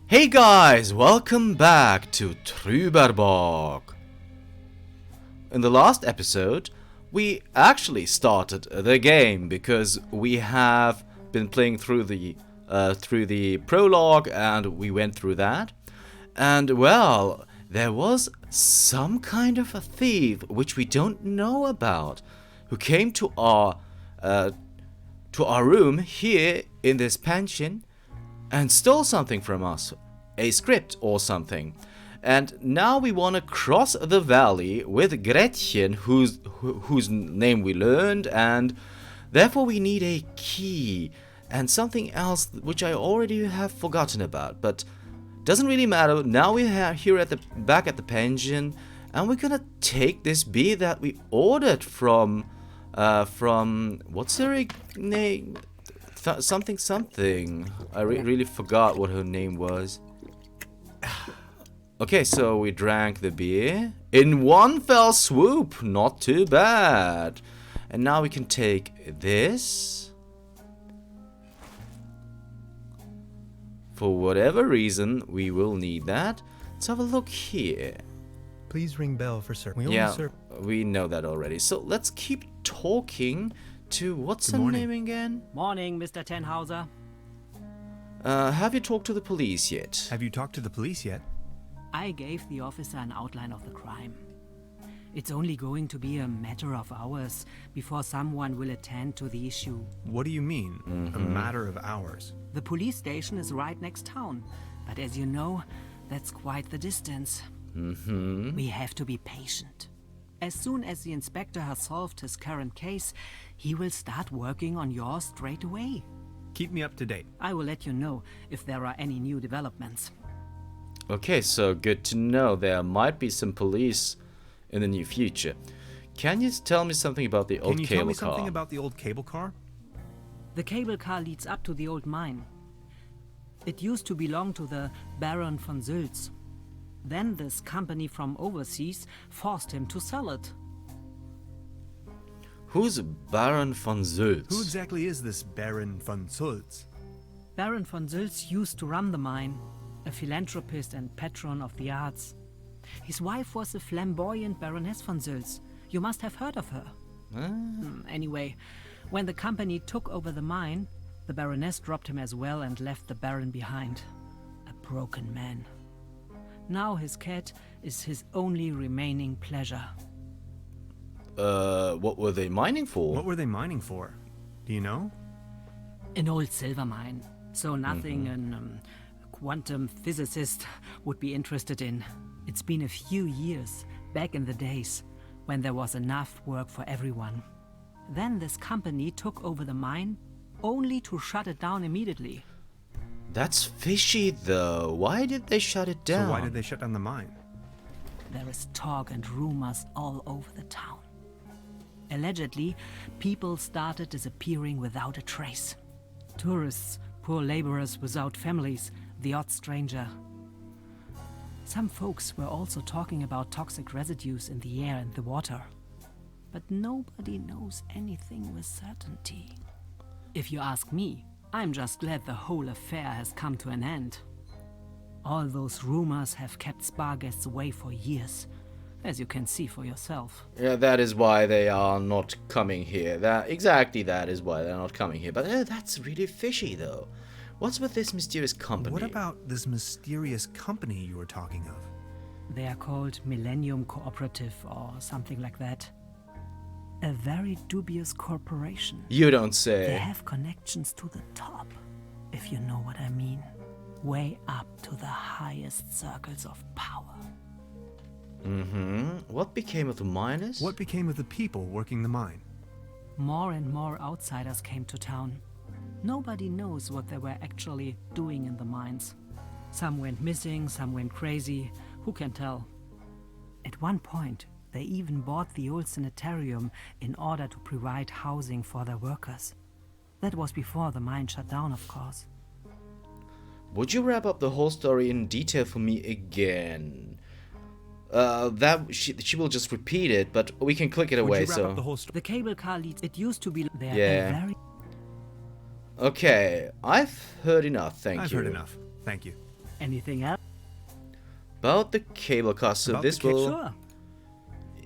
Hey guys, welcome back to Trüberbrook. In the last episode, we actually started the game because we have been playing through the prologue and we went through that. And well, there was some kind of a thief which we don't know about who came to our room here in this pension and stole something from us, a script or something. And now we want to cross the valley with Gretchen, whose name we learned, and therefore we need a key and something else which I already have forgotten about, but doesn't really matter. Now we're here back at the pension, and we're gonna take this bee that we ordered from what's her name? Something. I really forgot what her name was. Okay, so we drank the beer in one fell swoop. Not too bad. And now we can take this. For whatever reason, we will need that. Let's have a look here. Please ring bell for service. We know that already. So let's keep talking to what's her name again? Morning, Mr. Tenhauser. Have you talked to the police yet? Have you talked to the police yet? I gave the officer an outline of the crime. It's only going to be a matter of hours before someone will attend to the issue. What do you mean, a matter of hours? The police station is right next town, but as you know, that's quite the distance. We have to be patient. As soon as the inspector has solved his current case, he will start working on yours straight away. Keep me up to date. I will let you know if there are any new developments. Okay, so good to know. There might be some police in the near future. Can you tell me something about the old cable car? Can you tell me something about the old cable car? The cable car leads up to the old mine. It used to belong to the Baron von Sülz. Then this company from overseas forced him to sell it. Who's Baron von Sülz? Who exactly is this Baron von Sülz? Baron von Sülz used to run the mine, a philanthropist and patron of the arts. His wife was the flamboyant Baroness von Sülz. You must have heard of her. Anyway, when the company took over the mine, the Baroness dropped him as well and left the Baron behind. A broken man. Now his cat is his only remaining pleasure. What were they mining for? What were they mining for? Do you know? An old silver mine. So nothing a quantum physicist would be interested in. It's been a few years, back in the days, when there was enough work for everyone. Then this company took over the mine, only to shut it down immediately. That's fishy, though. Why did they shut it down? So why did they shut down the mine? There is talk and rumors all over the town. Allegedly, people started disappearing without a trace. Tourists, poor laborers without families, the odd stranger. Some folks were also talking about toxic residues in the air and the water. But nobody knows anything with certainty. If you ask me, I'm just glad the whole affair has come to an end. All those rumors have kept spa guests away for years, as you can see for yourself. Yeah, that is why they are not coming here. That is why they're not coming here. But that's really fishy, though. What's with this mysterious company? What about this mysterious company you were talking of? They are called Millennium Cooperative or something like that. A very dubious corporation. You don't say. They have connections to the top, if you know what I mean. Way up to the highest circles of power. What became of the miners? What became of the people working the mine? More and more outsiders came to town. Nobody knows what they were actually doing in the mines. Some went missing, some went crazy. Who can tell? At one point, they even bought the old sanitarium in order to provide housing for their workers. That was before the mine shut down, of course. Would you wrap up the whole story in detail for me again? She will just repeat it, but we can click it away. Would you wrap up the whole story? The cable car leads. It used to be there. Yeah. Very... Okay, I've heard enough. Thank you. I've heard enough. Thank you. Anything else? About the cable car. So About this the ca- will... Sure.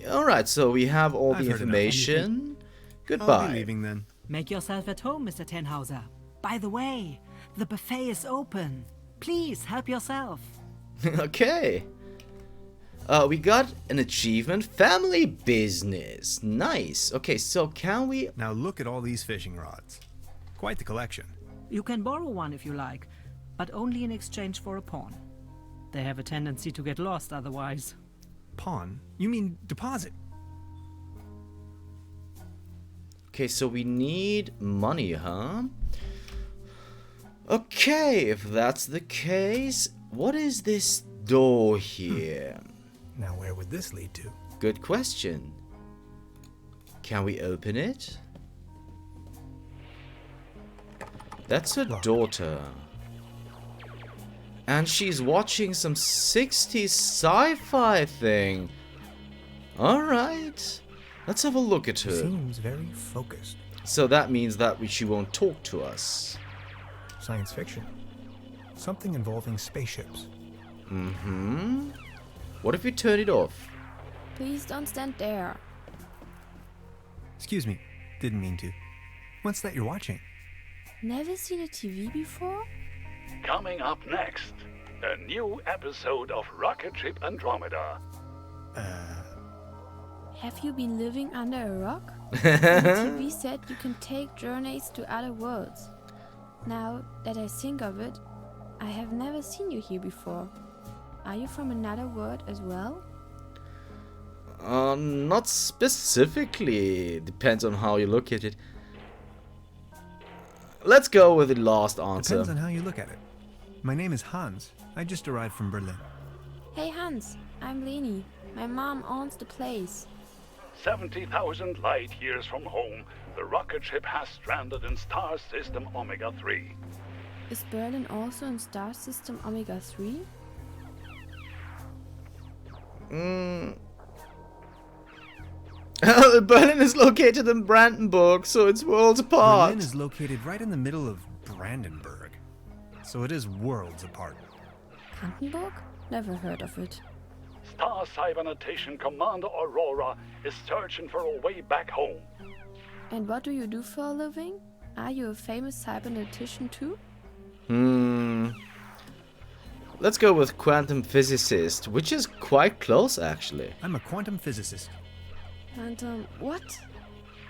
Alright, so we have all I've the heard enough. information. I'll Goodbye. be leaving then. Make yourself at home, Mr. Tenhauser. By the way, the buffet is open. Please help yourself. Okay. We got an achievement. Family business. Nice. Okay, so can we... Now look at all these fishing rods. Quite the collection. You can borrow one if you like, but only in exchange for a pawn. They have a tendency to get lost otherwise. Pawn? You mean deposit? Okay, so we need money, huh? Okay, if that's the case, what is this door here? Now where would this lead to? Good question. Can we open it? That's her Locked. daughter. And she's watching some 60s sci-fi thing. Alright. Let's have a look at her. Seems very focused. So that means that she won't talk to us. Science fiction. Something involving spaceships. Mm-hmm. What if we turn it off? Please don't stand there. Excuse me. Didn't mean to. What's that you're watching? Never seen a TV before? Coming up next, a new episode of Rocket Ship Andromeda. Have you been living under a rock? The TV said you can take journeys to other worlds. Now that I think of it, I have never seen you here before. Are you from another world as well? Not specifically. Depends on how you look at it. Let's go with the last answer. Depends on how you look at it. My name is Hans. I just arrived from Berlin. Hey Hans, I'm Leni. My mom owns the place. 70,000 light years from home, the rocket ship has stranded in star system Omega 3. Is Berlin also in star system Omega 3? Berlin is located in Brandenburg, so it's worlds apart. Berlin is located right in the middle of Brandenburg. So it is worlds apart. Brandenburg? Never heard of it. Star Cybernetition Commander Aurora is searching for a way back home. And what do you do for a living? Are you a famous cybernetician too? Let's go with quantum physicist, which is quite close actually. I'm a quantum physicist. And what?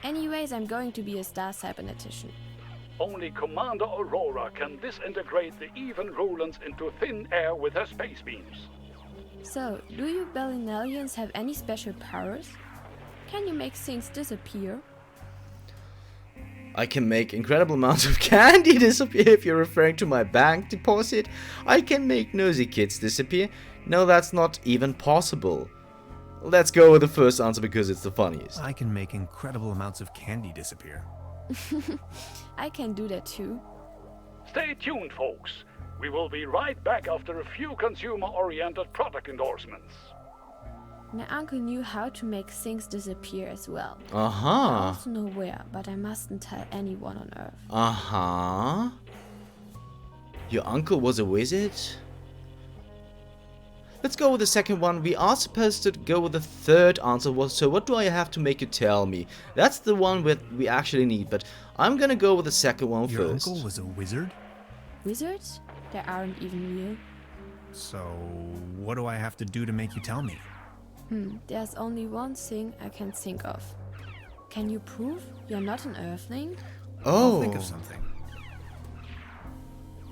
Anyways, I'm going to be a star cybernetician. Only Commander Aurora can disintegrate the even Rulans into thin air with her space beams. So, do you Berlinalians have any special powers? Can you make things disappear? I can make incredible amounts of candy disappear if you're referring to my bank deposit. I can make nosy kids disappear. No, that's not even possible. Let's go with the first answer because it's the funniest. I can make incredible amounts of candy disappear. I can do that too. Stay tuned, folks. We will be right back after a few consumer-oriented product endorsements. My uncle knew how to make things disappear as well. I Uh-huh. also know where, but I mustn't tell anyone on Earth. Uh-huh. Your uncle was a wizard? Let's go with the second one. We are supposed to go with the third answer. So what do I have to make you tell me? That's the one we actually need, but I'm gonna go with the second one Your first. uncle was a wizard? Wizards? They aren't even real. So what do I have to do to make you tell me? There's only one thing I can think of. Can you prove you're not an Earthling? Oh, I'll think of something.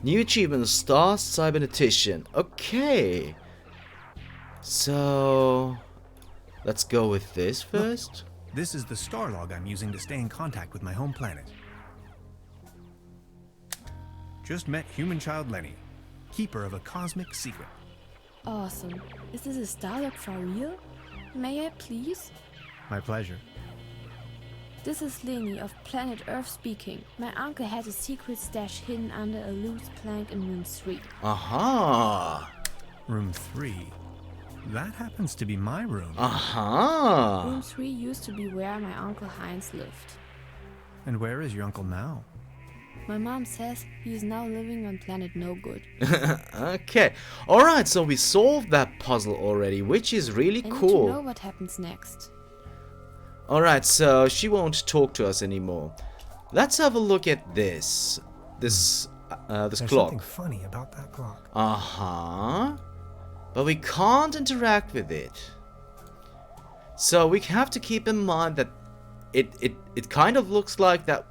New achievement, Star Cybernetician. Okay. So, let's go with this first. This is the star log I'm using to stay in contact with my home planet. Just met human child Lenny, keeper of a cosmic secret. Awesome. Is this a Starlog for real? May I please? My pleasure. This is Leni of Planet Earth speaking. My uncle has a secret stash hidden under a loose plank in room 3. Aha. Room 3. That happens to be my room. Aha. Room 3 used to be where my uncle Heinz lived. And where is your uncle now? My mom says he is now living on planet no good. Okay. Alright, so we solved that puzzle already, which is really I need to cool. know what happens next. Alright, so she won't talk to us anymore. Let's have a look at this. This There's clock. something funny about that clock. Uh-huh. But we can't interact with it. So we have to keep in mind that it kind of looks like that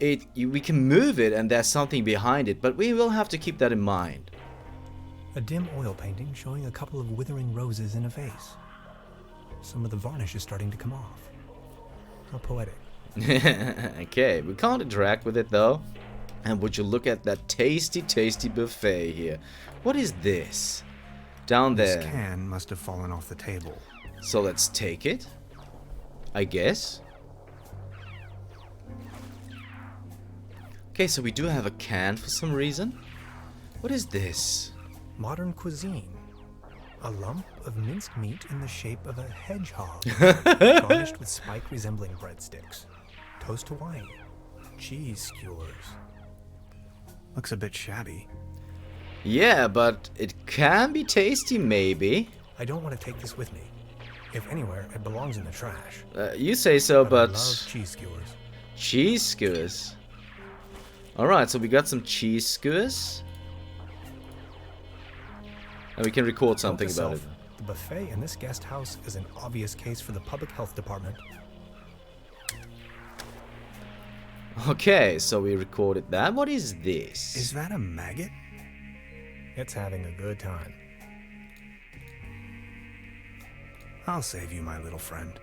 we can move it and there's something behind it, but we will have to keep that in mind. A dim oil painting showing a couple of withering roses in a vase. Some of the varnish is starting to come off. How poetic. Okay, we can't interact with it though. And would you look at that tasty, tasty buffet here. What is this? Down there. This can must have fallen off the table. So let's take it, I guess. Okay, so we do have a can for some reason. What is this? Modern cuisine. A lump of minced meat in the shape of a hedgehog. Garnished with spike resembling breadsticks. Toast Hawaiian. Cheese skewers. Looks a bit shabby. Yeah, but it can be tasty maybe. I don't want to take this with me. If anywhere, it belongs in the trash. You say so, I but... love cheese skewers. Cheese skewers. Alright, so we got some cheese skewers. And we can record something Note to about it. self, the buffet in this guest house is an obvious case for the public health department. Okay, so we recorded that. What is this? Is that a maggot? It's having a good time. I'll save you, my little friend.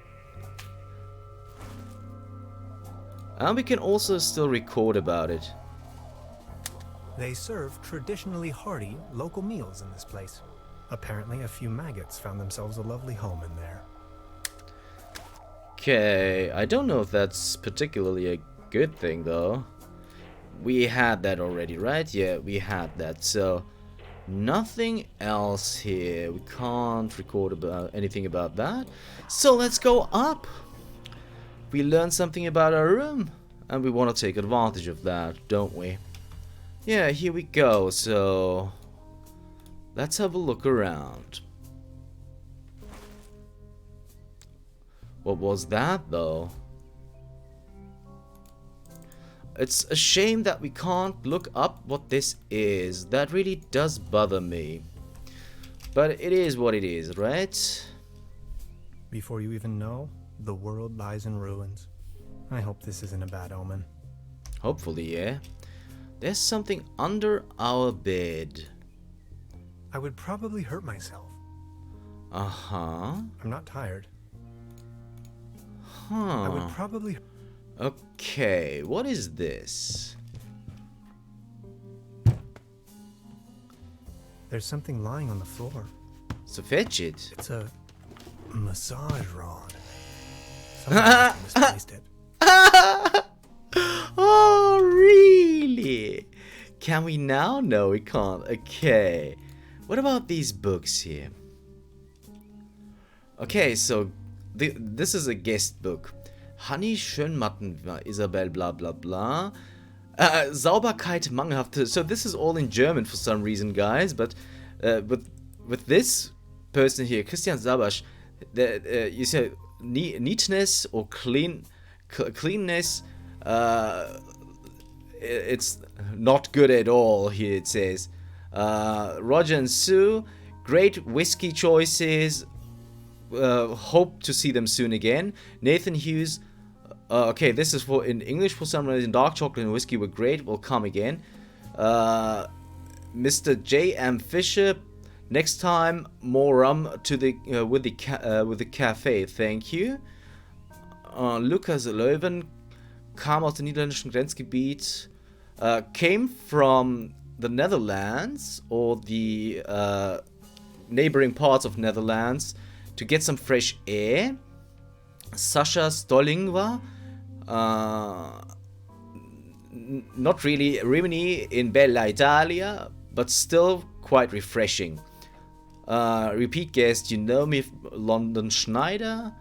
And we can also still record about it. They serve traditionally hearty local meals in this place. Apparently, a few maggots found themselves a lovely home in there. Okay, I don't know if that's particularly a good thing though. We had that already, right? Yeah, we had that. So nothing else here. We can't record about anything about that. So let's go up. We learned something about our room, and we want to take advantage of that, don't we? Yeah, here we go. So let's have a look around. What was that though? It's a shame that we can't look up what this is. That really does bother me. But it is what it is, right? Before you even know, the world lies in ruins. I hope this isn't a bad omen. Hopefully, yeah. There's something under our bed. I would probably hurt myself. Uh-huh. I'm not tired. Huh. I would probably... Okay, what is this? There's something lying on the floor. So fetch it. It's a massage rod. Someone must have misplaced it. Oh, really? Can we now? No, we can't. Okay. What about these books here? Okay, so this is a guest book. Honey Schönmatten, Isabel, blah blah blah. Sauberkeit mangelhaft. So this is all in German for some reason, guys. But with this person here, Christian Sabasch, you say neatness or cleanness. It's not good at all here. It says Roger and Sue, great whiskey choices. Hope to see them soon again. Nathan Hughes. Okay, this is for in English for some reason. Dark chocolate and whiskey were great. Will come again. Mr. J.M. Fisher. Next time, more rum to the with the cafe. Thank you. Lukas Löwen kam aus dem niederländischen Grenzgebiet. Came from the Netherlands or the neighboring parts of Netherlands to get some fresh air. Sasha Stollingwa. Not really Rimini in Bella Italia, but still quite refreshing. Repeat guest, you know me, London Schneider.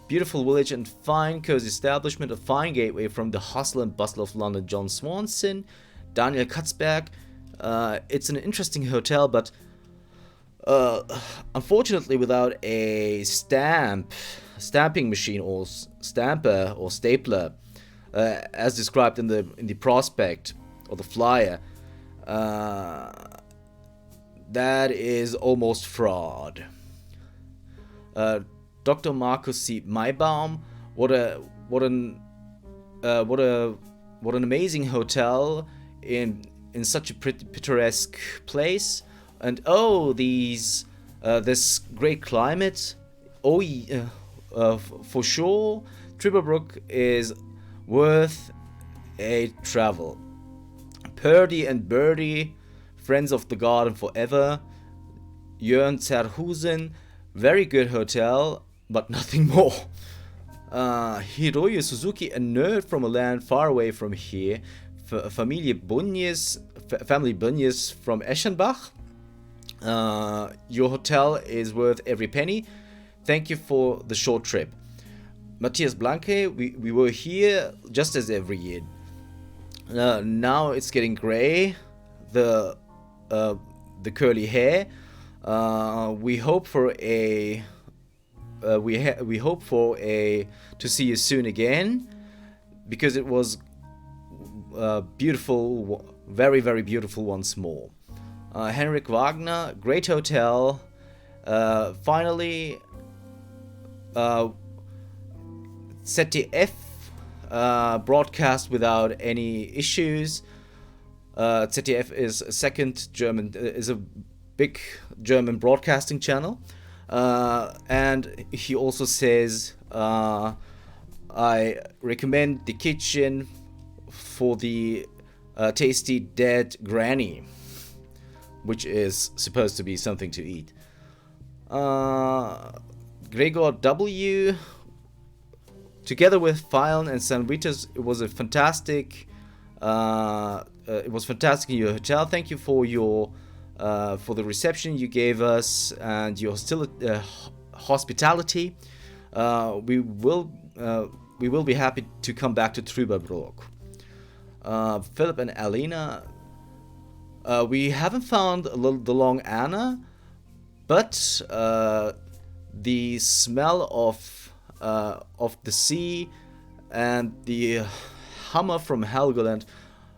beautiful village and fine cozy establishment, a fine gateway from the hustle and bustle of London. John Swanson, Daniel Katzberg. It's an interesting hotel, but unfortunately without a stamping machine or stamper or stapler, as described in the prospect or the flyer, that is almost fraud. Dr. Markus C. Maybaum, what an amazing hotel in such a pretty picturesque place, and this great climate. For sure, Trüberbrook is worth a travel. Purdy and Birdie, friends of the garden forever. Jörn Zerhusen, very good hotel, but nothing more. Hiroyo Suzuki, a nerd from a land far away from here. Family Bunjes from Eschenbach. Your hotel is worth every penny. Thank you for the short trip. Matthias Blanke, we were here just as every year. Now it's getting gray, the curly hair. We hope to see you soon again, because it was beautiful, very, very beautiful once more. Henrik Wagner, great hotel. Finally, ZDF broadcast without any issues. ZDF is a big German broadcasting channel, and he also says, I recommend the kitchen for the tasty dead granny, which is supposed to be something to eat. Gregor W, together with Feilen and St. Vitus, it was fantastic in your hotel. Thank you for the reception you gave us and your hospitality. We will be happy to come back to Trüberbrook. Philip and Alina, we haven't found the Long Anna, but the smell of the sea and the Hummer from Helgoland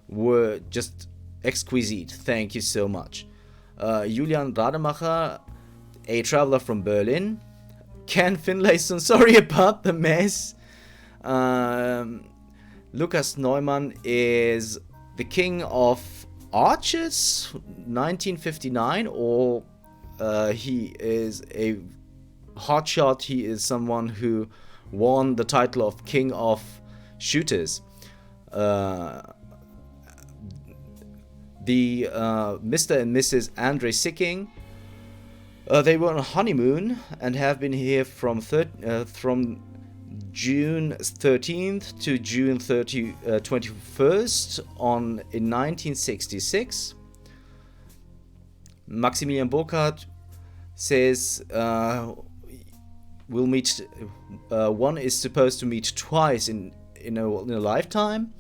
were just exquisite. Thank you so much. Julian Rademacher, a traveler from Berlin. Ken Finlayson, sorry about the mess. Lukas Neumann is the king of archers, 1959, or he is a hotshot. He is someone who won the title of king of shooters. The Mr. and Mrs. Andre Sicking, they were on a honeymoon and have been here from June 13th to June 21st in 1966. Maximilian Burkhardt says we'll meet. One is supposed to meet twice in a lifetime.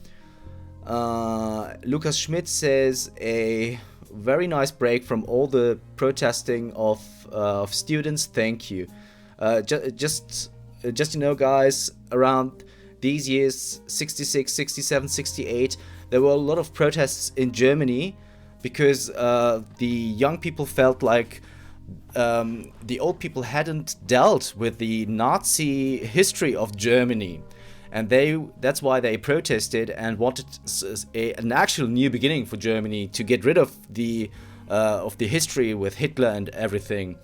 Lucas Schmidt says a very nice break from all the protesting of students. Thank you. Just guys, around these years, 66, 67, 68, there were a lot of protests in Germany because the young people felt like the old people hadn't dealt with the Nazi history of Germany. And that's why they protested and wanted an actual new beginning for Germany, to get rid of the history with Hitler and everything.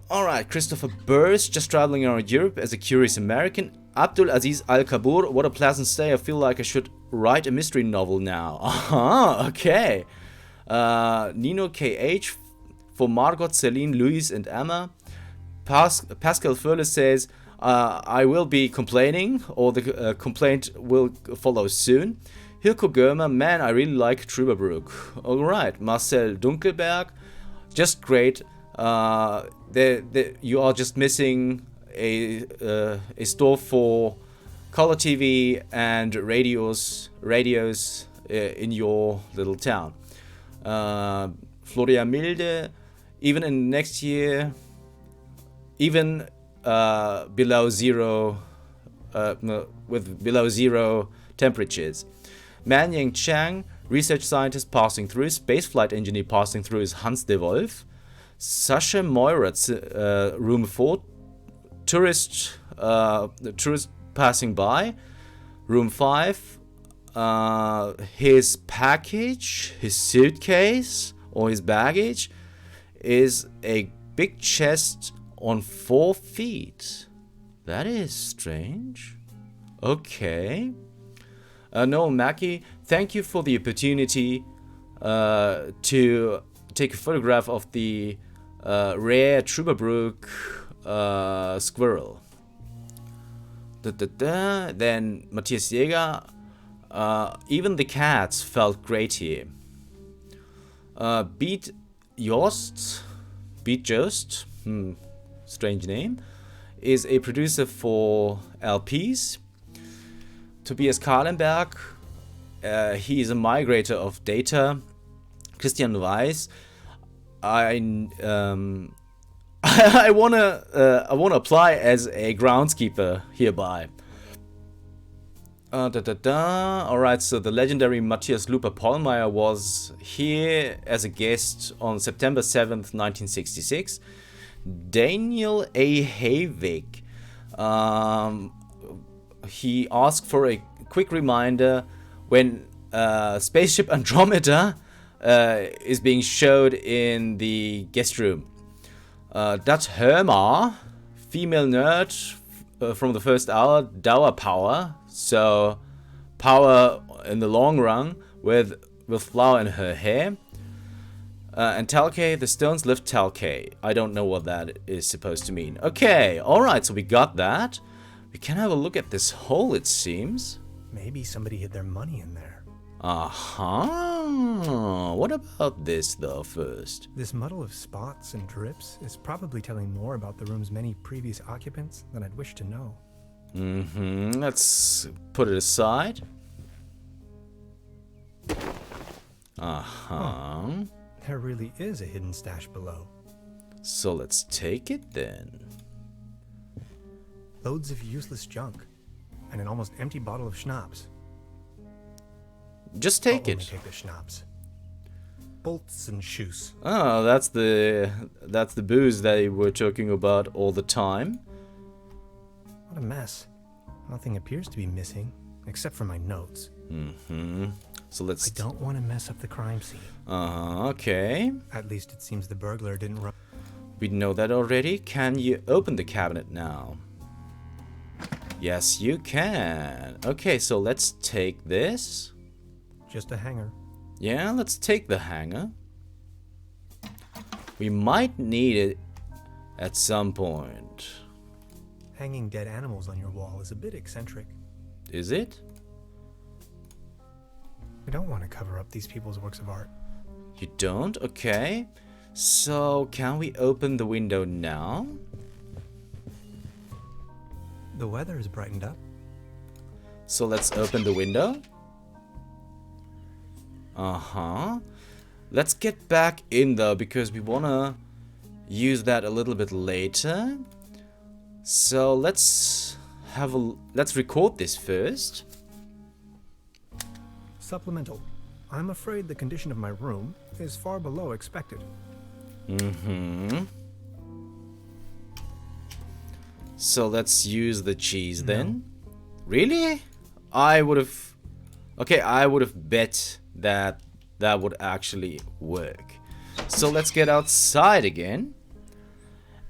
Alright, Christopher Burst, just traveling around Europe as a curious American. Abdul Aziz Al Kabur, what a pleasant stay. I feel like I should write a mystery novel now. Aha, okay. Nino KH, for Margot, Celine, Louise, and Emma. Pascal Furle says, I will be complaining, or the complaint will follow soon. Hilko Görmer, man, I really like Trüberbrook. Alright, Marcel Dunkelberg, just great. You are just missing a store for color TV and radios in your little town. Floriamilde, even in next year, even below zero, with below zero temperatures. Man Yang Chang, research scientist passing through, spaceflight engineer passing through is Hans de Wolf. Sascha Meurer, room 4, tourist passing by. Room 5, his package, his suitcase or his baggage is a big chest on 4 feet. That is strange. Okay. Noel Mackey, thank you for the opportunity to take a photograph of the rare Trüberbrook squirrel. Then Matthias Jäger, even the cats felt great here. Beat Jost, strange name, is a producer for LPs. Tobias Kahlenberg, he is a migrator of data. Christian Weiss, I wanna apply as a groundskeeper hereby. Alright, so the legendary Matthias Luper-Pollmeyer was here as a guest on September 7th, 1966. Daniel A. Havik, he asked for a quick reminder when Spaceship Andromeda is being showed in the guest room. That's Herma, female nerd from the first hour, Dauer Power, so power in the long run with flower in her hair. And Talcay, the stones lift Talcay. I don't know what that is supposed to mean. Okay, alright, so we got that. We can have a look at this hole, it seems. Maybe somebody hid their money in there. What about this, though, first? This muddle of spots and drips is probably telling more about the room's many previous occupants than I'd wish to know. Let's put it aside. There really is a hidden stash below. So let's take it then. Loads of useless junk. And an almost empty bottle of schnapps. Just take I'll only it. take the schnapps. Bolts and shoes. Oh, that's the booze they were talking about all the time. What a mess. Nothing appears to be missing, except for my notes. So let's... I don't want to mess up the crime scene. Okay. At least it seems the burglar didn't run. We know that already. Can you open the cabinet now? Yes, you can. Okay, so let's take this. Just a hanger. Yeah, let's take the hanger. We might need it at some point. Hanging dead animals on your wall is a bit eccentric. Is it? We don't want to cover up these people's works of art. You don't? Okay. So, can we open the window now? The weather has brightened up. So let's open the window. Let's get back in though, because we wanna use that a little bit later. So let's record this first. Supplemental. I'm afraid the condition of my room is far below expected. So let's use the cheese then. Really? I would have bet that would actually work. So let's get outside again.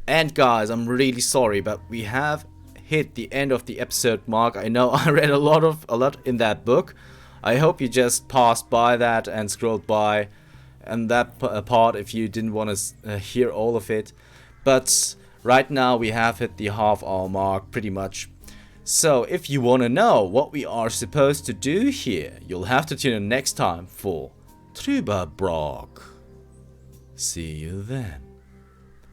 And guys, I'm really sorry, but we have hit the end of the episode mark. I know I read a lot in that book. I hope you just passed by that and scrolled by and that part if you didn't want to hear all of it. But right now we have hit the half-hour mark pretty much. So if you want to know what we are supposed to do here, you'll have to tune in next time for Trüberbrook. See you then.